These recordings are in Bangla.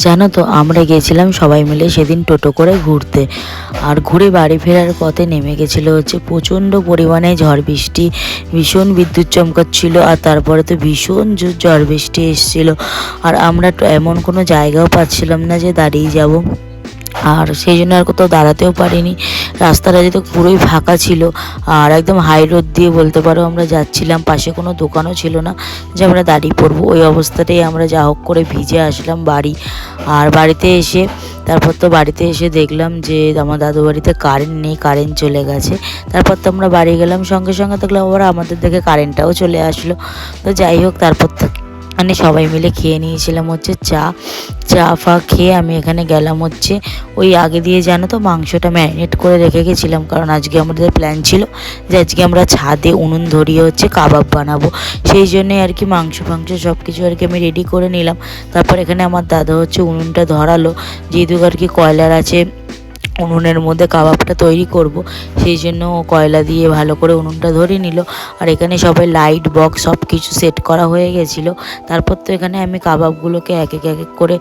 জানো তো আমরা গেছিলাম সবাই মিলে সেদিন টোটো করে ঘুরতে। আর ঘুরে বাড়ি ফেরার পথে নেমে গেছিলো হচ্ছে প্রচণ্ড পরিমাণে ঝড় বৃষ্টি, ভীষণ বিদ্যুৎ চমকাচ্ছিল। আর তারপরে তো ভীষণ জোর ঝড় বৃষ্টি এসেছিলো। আর আমরা এমন কোনো জায়গাও পাচ্ছিলাম না যে দাঁড়িয়ে যাব, আর সেই জন্য আর কোথাও দাঁড়াতেও পারিনি। রাস্তাটা যেহেতু পুরোই ফাঁকা ছিল, আর একদম হাই রোড দিয়ে বলতে পারো আমরা যাচ্ছিলাম, পাশে কোনো দোকানও ছিল না যে আমরা দাঁড়িয়ে পড়বো। ওই অবস্থাতেই আমরা যা হোক করে ভিজে আসলাম বাড়ি। আর বাড়িতে এসে বাড়িতে এসে দেখলাম যে আমার দাদু বাড়িতে কারেন্ট নেই, কারেন্ট চলে গেছে। তারপর তো আমরা বাড়ি গেলাম, সঙ্গে সঙ্গে দেখলাম আবার আমাদের দেখে কারেন্টটাও চলে আসলো। তো যাই হোক, তারপর থেকে মানে সবাই মিলে খেয়ে নিয়েছিলাম হচ্ছে চা ফা খেয়ে আমি এখানে গেলাম হচ্ছে ওই আগে দিয়ে জানো তো মাংসটা ম্যারিনেট করে রেখে গেছিলাম, কারণ আজকে আমাদের প্ল্যান ছিল যে আজকে আমরা ছাদে উনুন ধরিয়ে হচ্ছে কাবাব বানাবো। সেই জন্যে আর কি মাংস সব কিছু আর কি আমি রেডি করে নিলাম। তারপর এখানে আমার দাদা হচ্ছে উনুনটা ধরালো, যেহেতু আর কি কয়লার আছে উনুনের মধ্যে কাবাবটা তৈরি করব, সেই জন্য কয়লা দিয়ে ভালো করে উনুনটা ধরে নিল। আর এখানে সবাই লাইট বক্স সব কিছু সেট করা হয়ে গেছিলো। তারপর তো এখানে আমি কাবাবগুলোকে এক এক করে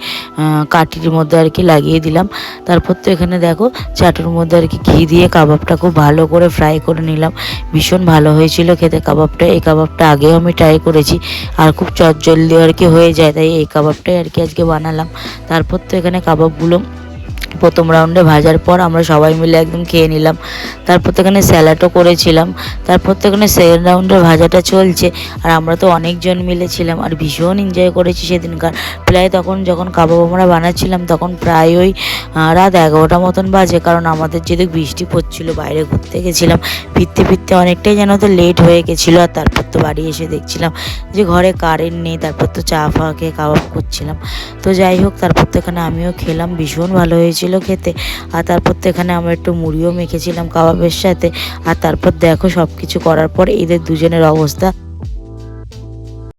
কাঠির মধ্যে আর কি লাগিয়ে দিলাম। তারপর তো এখানে দেখো চাটুর মধ্যে আর কি ঘি দিয়ে কাবাবটা খুব ভালো করে ফ্রাই করে নিলাম। ভীষণ ভালো হয়েছিল খেতে কাবাবটা। এই কাবাবটা আগেও আমি ট্রাই করেছি, আর খুব চটজলদি আর কি হয়ে যায়, তাই এই কাবাবটাই আর কি আজকে বানালাম। তারপর তো এখানে কাবাবগুলো প্রথম রাউন্ডে ভাজার পর আমরা সবাই মিলে একদম খেয়ে নিলাম। তারপর তো এখানে স্যালাডও করেছিলাম। তারপর তো এখানে সেকেন্ড রাউন্ডের ভাজাটা চলছে, আর আমরা তো অনেকজন মিলে ছিলাম আর ভীষণ এনজয় করেছি সেদিনকার। প্রায় তখন যখন কাবাব আমরা বানাচ্ছিলাম তখন প্রায় ওই রাত 11টা মতন বাজে, কারণ আমাদের যেহেতু বৃষ্টি পড়ছিল, বাইরে ঘুরতে গেছিলাম, ফিরতে অনেকটাই যেন তো লেট হয়ে গেছিলো। আর তারপর তো বাড়ি এসে দেখছিলাম যে ঘরে কারেন্ট নেই। তারপর তো চা ফা খেয়ে কাবাব করছিলাম। তো যাই হোক, তারপর তো এখানে আমিও খেলাম, ভীষণ ভালো হয়েছিল খেতে। আর তারপর তো এখানে আমরা একটু মুড়িও মেখেছিলাম কাবাবের সাথে। আর তারপর দেখো সব কিছু করার পর এদের দুজনের অবস্থা